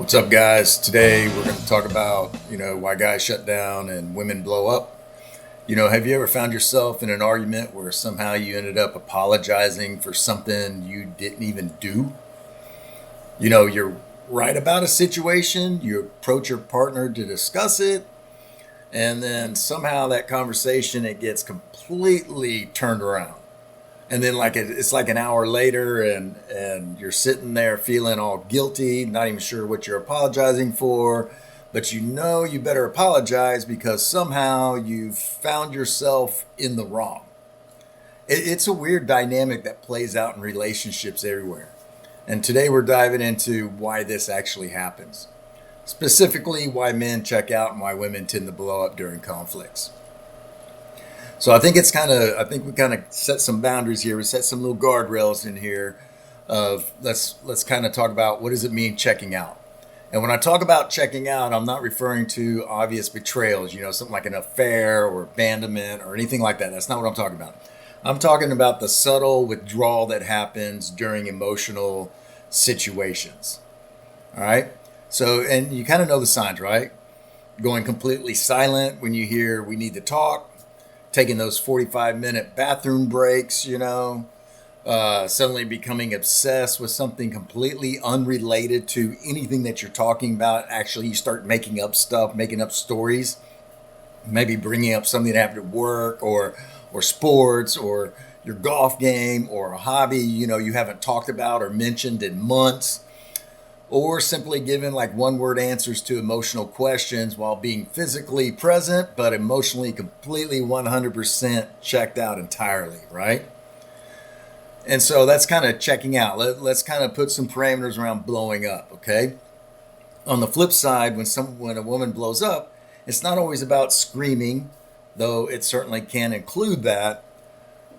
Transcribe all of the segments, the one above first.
What's up, guys? Today we're going to talk about, why guys shut down and women blow up. Have you ever found yourself in an argument where somehow you ended up apologizing for something you didn't even do? You're right about a situation, you approach your partner to discuss it, and then somehow that conversation it gets completely turned around. And then it's like an hour later and you're sitting there feeling all guilty, not even sure what you're apologizing for, but you better apologize because somehow you've found yourself in the wrong. It's a weird dynamic that plays out in relationships everywhere. And today we're diving into why this actually happens. Specifically, why men check out and why women tend to blow up during conflicts. So I think we kind of set some boundaries here. We set some little guardrails in here of let's kind of talk about what does it mean checking out. And when I talk about checking out, I'm not referring to obvious betrayals, something like an affair or abandonment or anything like that. That's not what I'm talking about. I'm talking about the subtle withdrawal that happens during emotional situations. All right. So, and you kind of know the signs, right? Going completely silent when you hear we need to talk, taking those 45-minute bathroom breaks, suddenly becoming obsessed with something completely unrelated to anything that you're talking about. Actually, you start making up stuff, making up stories, maybe bringing up something that happened at work or sports or your golf game or a hobby, you haven't talked about or mentioned in months, or simply giving like one word answers to emotional questions while being physically present, but emotionally completely 100% checked out entirely, right? And so that's kind of checking out. Let's kind of put some parameters around blowing up, okay? On the flip side, when a woman blows up, it's not always about screaming, though it certainly can include that.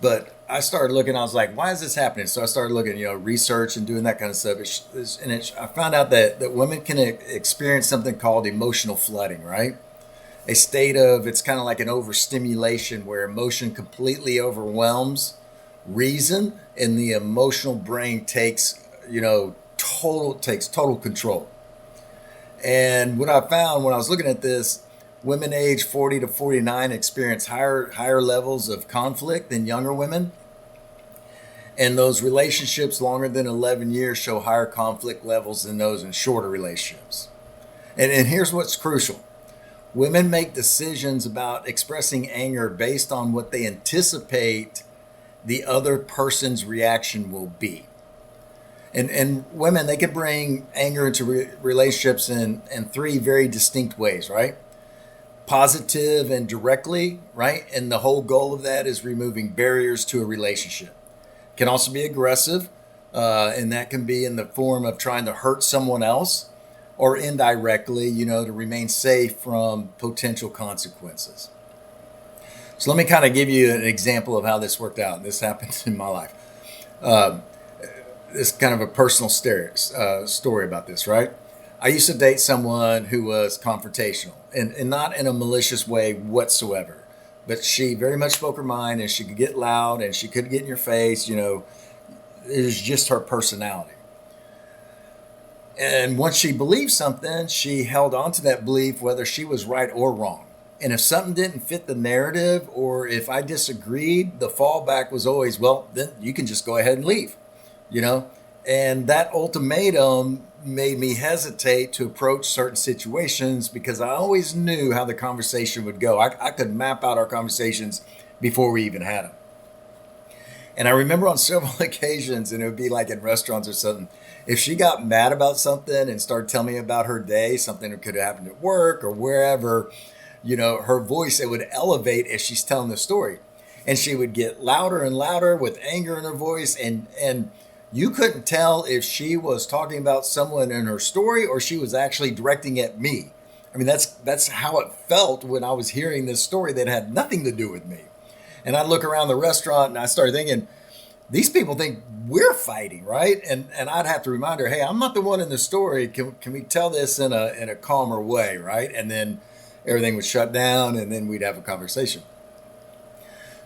But I started looking, I was like, why is this happening? So I started looking, research and doing that kind of stuff. I found out that women can experience something called emotional flooding, right? A state of, it's kind of like an overstimulation where emotion completely overwhelms reason and the emotional brain takes total control. And what I found when I was looking at this, women aged 40 to 49 experience higher levels of conflict than younger women. And those relationships longer than 11 years show higher conflict levels than those in shorter relationships. And here's what's crucial. Women make decisions about expressing anger based on what they anticipate the other person's reaction will be. And women, they can bring anger into relationships in three very distinct ways, right? Positive and directly, right? And the whole goal of that is removing barriers to a relationship. Can also be aggressive, and that can be in the form of trying to hurt someone else, or indirectly, to remain safe from potential consequences. So let me kind of give you an example of how this worked out. This happened in my life. Uh, this kind of a personal story about this, right? I used to date someone who was confrontational and not in a malicious way whatsoever. But she very much spoke her mind and she could get loud and she could get in your face. It was just her personality. And once she believed something, she held on to that belief, whether she was right or wrong. And if something didn't fit the narrative or if I disagreed, the fallback was always, well, then you can just go ahead and leave, you know? And that ultimatum made me hesitate to approach certain situations because I always knew how the conversation would go. I could map out our conversations before we even had them. And I remember on several occasions, and it would be like in restaurants or something, if she got mad about something and started telling me about her day, something that could have happened at work or wherever, her voice, it would elevate as she's telling the story. And she would get louder and louder with anger in her voice. And you couldn't tell if she was talking about someone in her story or she was actually directing at me. I mean, that's how it felt when I was hearing this story that had nothing to do with me. And I'd look around the restaurant and I started thinking, these people think we're fighting, right? And I'd have to remind her, hey, I'm not the one in the story. Can we tell this in a calmer way, right? And then everything would shut down and then we'd have a conversation.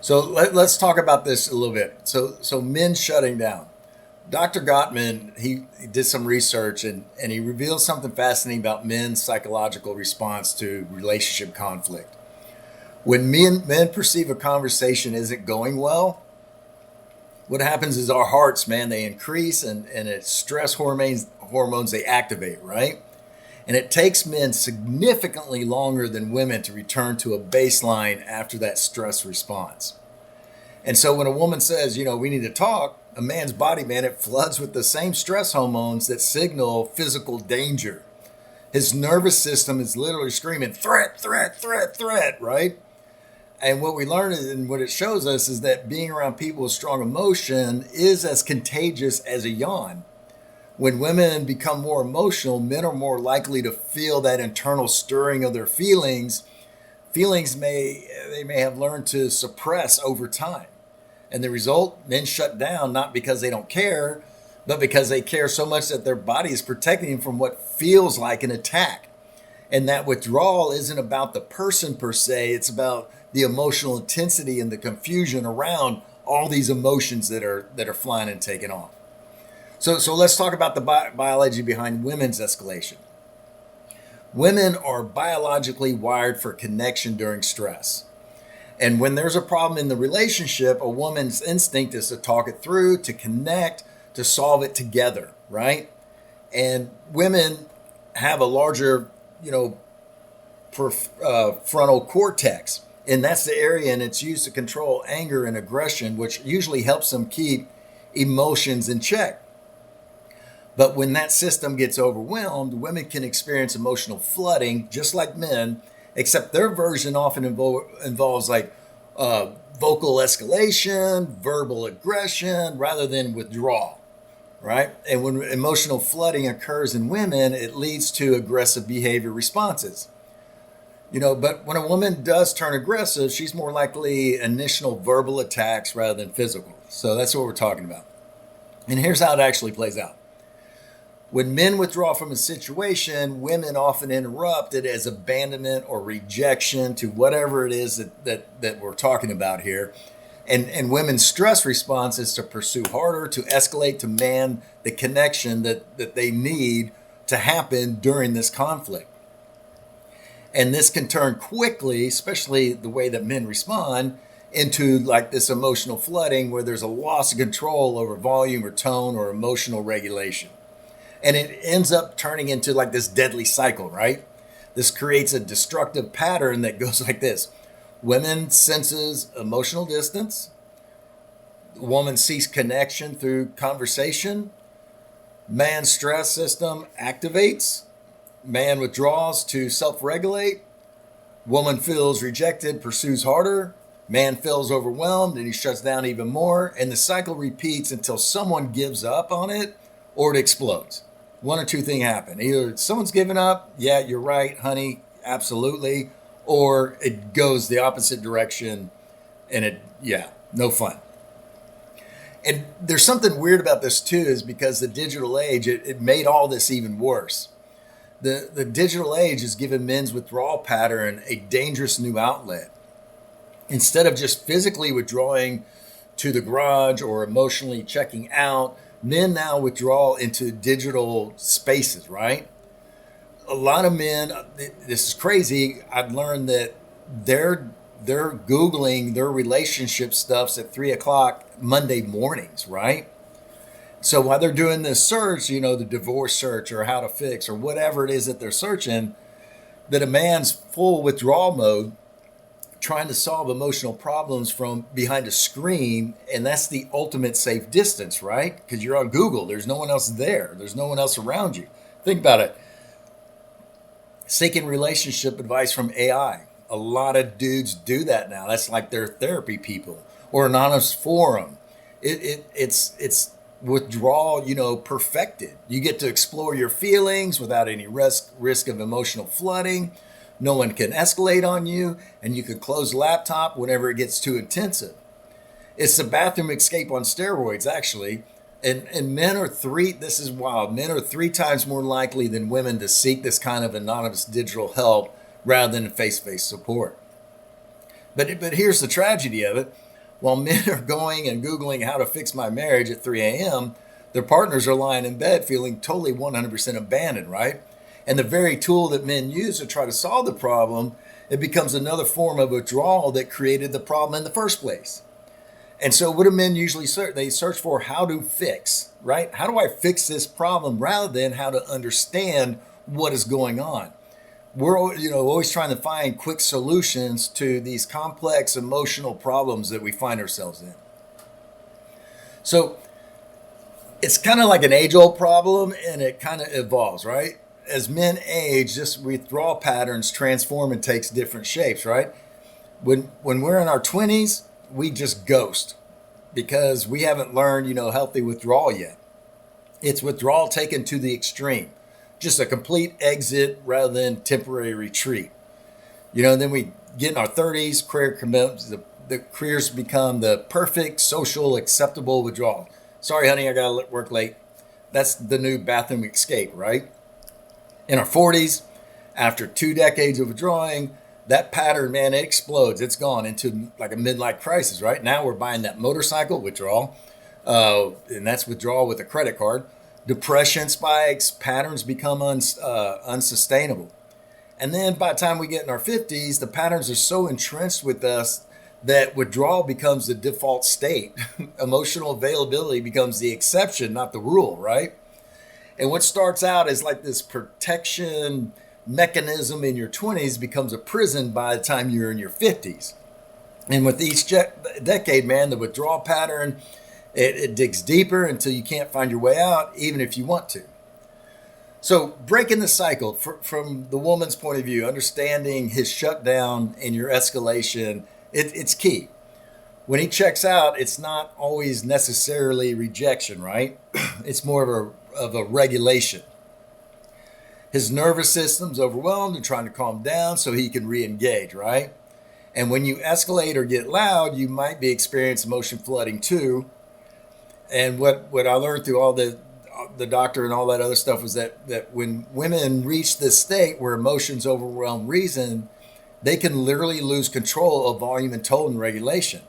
So let's talk about this a little bit. So men shutting down. Dr. Gottman, he did some research and he revealed something fascinating about men's psychological response to relationship conflict. When men perceive a conversation isn't going well, what happens is our hearts, man, they increase and it's stress hormones they activate, right? And it takes men significantly longer than women to return to a baseline after that stress response. And so when a woman says, we need to talk, a man's body, man, it floods with the same stress hormones that signal physical danger. His nervous system is literally screaming, threat, threat, threat, threat, right? And what we learn and what it shows us is that being around people with strong emotion is as contagious as a yawn. When women become more emotional, men are more likely to feel that internal stirring of their feelings. They may have learned to suppress over time. And the result, men shut down not because they don't care, but because they care so much that their body is protecting them from what feels like an attack. And that withdrawal isn't about the person per se, it's about the emotional intensity and the confusion around all these emotions that are flying and taking off. So let's talk about the biology behind women's escalation. Women are biologically wired for connection during stress. And when there's a problem in the relationship, a woman's instinct is to talk it through, to connect, to solve it together, right? And women have a larger, frontal cortex. And that's the area, and it's used to control anger and aggression, which usually helps them keep emotions in check. But when that system gets overwhelmed, women can experience emotional flooding, just like men, except their version often involves like vocal escalation, verbal aggression, rather than withdrawal, right? And when emotional flooding occurs in women, it leads to aggressive behavior responses. But when a woman does turn aggressive, she's more likely initial verbal attacks rather than physical. So that's what we're talking about. And here's how it actually plays out. When men withdraw from a situation, women often interrupt it as abandonment or rejection to whatever it is that we're talking about here. And women's stress response is to pursue harder, to escalate, to man the connection that they need to happen during this conflict. And this can turn quickly, especially the way that men respond, into like this emotional flooding where there's a loss of control over volume or tone or emotional regulation. And it ends up turning into like this deadly cycle, right? This creates a destructive pattern that goes like this. Women senses emotional distance. Woman seeks connection through conversation. Man's stress system activates. Man withdraws to self-regulate. Woman feels rejected, pursues harder. Man feels overwhelmed and he shuts down even more. And the cycle repeats until someone gives up on it or it explodes. One or two things happen. Either someone's given up, yeah, you're right, honey, absolutely. Or it goes the opposite direction and no fun. And there's something weird about this too, is because the digital age, it made all this even worse. The digital age has given men's withdrawal pattern a dangerous new outlet. Instead of just physically withdrawing to the garage or emotionally checking out, men now withdraw into digital spaces, right? A lot of men, this is crazy, I've learned that they're Googling their relationship stuffs at 3:00 Monday mornings, right? So while they're doing this search, the divorce search or how to fix or whatever it is that they're searching, that a man's full withdrawal mode, trying to solve emotional problems from behind a screen. And that's the ultimate safe distance, right? Because you're on Google. There's no one else there. There's no one else around you. Think about it. Seeking relationship advice from AI. A lot of dudes do that now. That's like their therapy people or anonymous forum. It's withdrawal, perfected. You get to explore your feelings without any risk of emotional flooding. No one can escalate on you, and you can close the laptop whenever it gets too intensive. It's the bathroom escape on steroids, actually. And men are this is wild, men are 3 times more likely than women to seek this kind of anonymous digital help rather than face-to-face support. But here's the tragedy of it. While men are going and Googling how to fix my marriage at 3 a.m., Their partners are lying in bed feeling totally 100% abandoned, right? And the very tool that men use to try to solve the problem, it becomes another form of withdrawal that created the problem in the first place. And so, what do men usually search? They search for how to fix, right? How do I fix this problem rather than how to understand what is going on? We're always trying to find quick solutions to these complex emotional problems that we find ourselves in. So, it's kind of like an age-old problem, and it kind of evolves, right? As men age, this withdrawal patterns transform and takes different shapes, right? When we're in our 20s, we just ghost because we haven't learned, healthy withdrawal yet. It's withdrawal taken to the extreme, just a complete exit rather than temporary retreat. Then we get in our 30s, career commitments, the careers become the perfect social acceptable withdrawal. Sorry, honey, I got to work late. That's the new bathroom escape, right? In our 40s, after 2 decades of withdrawing, that pattern, man, it explodes. It's gone into like a midlife crisis, right? Now we're buying that motorcycle withdrawal, and that's withdrawal with a credit card. Depression spikes, patterns become unsustainable. And then by the time we get in our 50s, the patterns are so entrenched with us that withdrawal becomes the default state. Emotional availability becomes the exception, not the rule, right? And what starts out as like this protection mechanism in your 20s becomes a prison by the time you're in your 50s. And with each decade, man, the withdrawal pattern, it digs deeper until you can't find your way out, even if you want to. So breaking the cycle from the woman's point of view, understanding his shutdown and your escalation, it's key. When he checks out, it's not always necessarily rejection, right? It's more of a regulation. His nervous system's overwhelmed and trying to calm down so he can re-engage, right? And when you escalate or get loud, you might be experiencing emotion flooding too. And what I learned through all the doctor and all that other stuff was that when women reach this state where emotions overwhelm reason, they can literally lose control of volume and tone and regulation.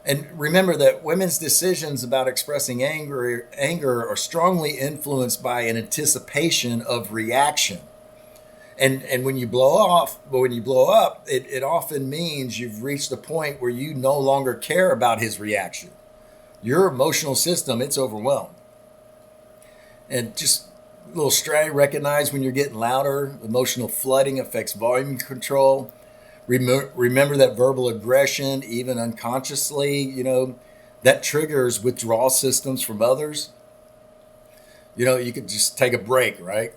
And remember that women's decisions about expressing anger are strongly influenced by an anticipation of reaction. And when you blow up, it often means you've reached the point where you no longer care about his reaction. Your emotional system, it's overwhelmed. And just a little strategy, recognize when you're getting louder. Emotional flooding affects volume control. Remember that verbal aggression, even unconsciously, that triggers withdrawal systems from others. You could just take a break, right?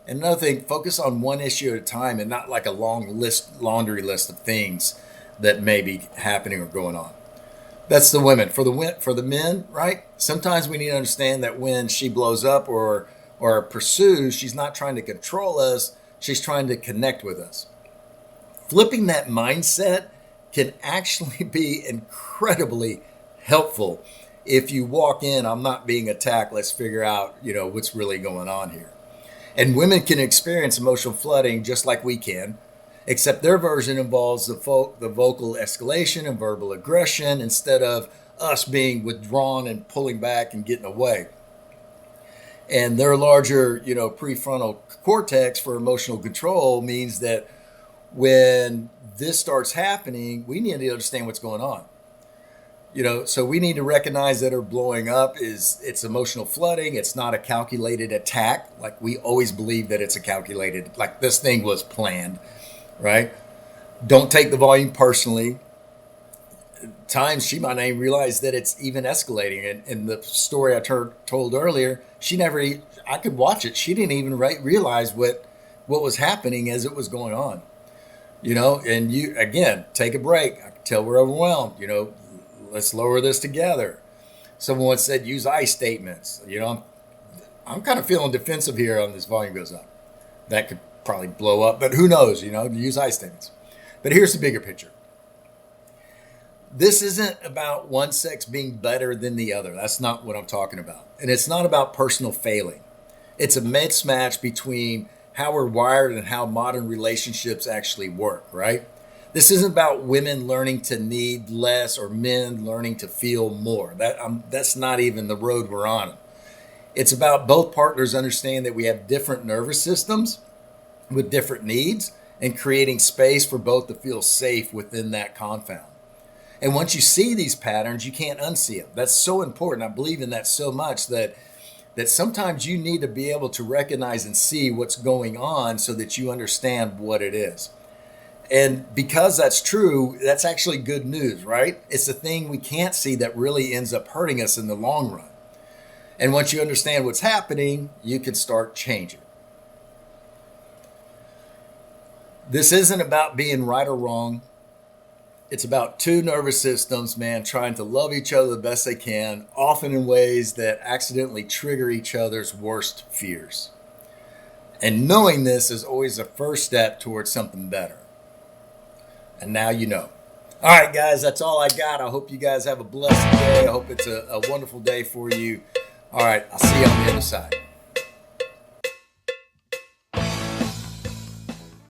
And another thing, focus on one issue at a time and not like a laundry list of things that may be happening or going on. That's the women. For the men, right? Sometimes we need to understand that when she blows up or pursues, she's not trying to control us. She's trying to connect with us. Flipping that mindset can actually be incredibly helpful. If you walk in, I'm not being attacked. Let's figure out, what's really going on here. And women can experience emotional flooding just like we can, except their version involves the vocal escalation and verbal aggression instead of us being withdrawn and pulling back and getting away. And their larger, prefrontal cortex for emotional control means that when this starts happening, we need to understand what's going on. So we need to recognize that her blowing up it's emotional flooding. It's not a calculated attack. Like we always believe that it's like this thing was planned, right? Don't take the volume personally. Times she might not even realize that it's even escalating. And in the story I told earlier, I could watch it. She didn't even realize what was happening as it was going on. And you, again, take a break. I can tell we're overwhelmed. Let's lower this together. Someone once said, use I statements. I'm kind of feeling defensive here on this volume goes up. That could probably blow up, but who knows, use I statements. But here's the bigger picture. This isn't about one sex being better than the other. That's not what I'm talking about. And it's not about personal failing. It's a mismatch between how we're wired and how modern relationships actually work, right? This isn't about women learning to need less or men learning to feel more. That's not even the road we're on. It's about both partners understanding that we have different nervous systems with different needs and creating space for both to feel safe within that confound. And once you see these patterns, you can't unsee them. That's so important. I believe in that so much that sometimes you need to be able to recognize and see what's going on so that you understand what it is. And because that's true, that's actually good news, right? It's the thing we can't see that really ends up hurting us in the long run. And once you understand what's happening, you can start changing. This isn't about being right or wrong. It's about two nervous systems, man, trying to love each other the best they can, often in ways that accidentally trigger each other's worst fears. And knowing this is always the first step towards something better. And now you know. All right, guys, that's all I got. I hope you guys have a blessed day. I hope it's a wonderful day for you. All right, I'll see you on the other side.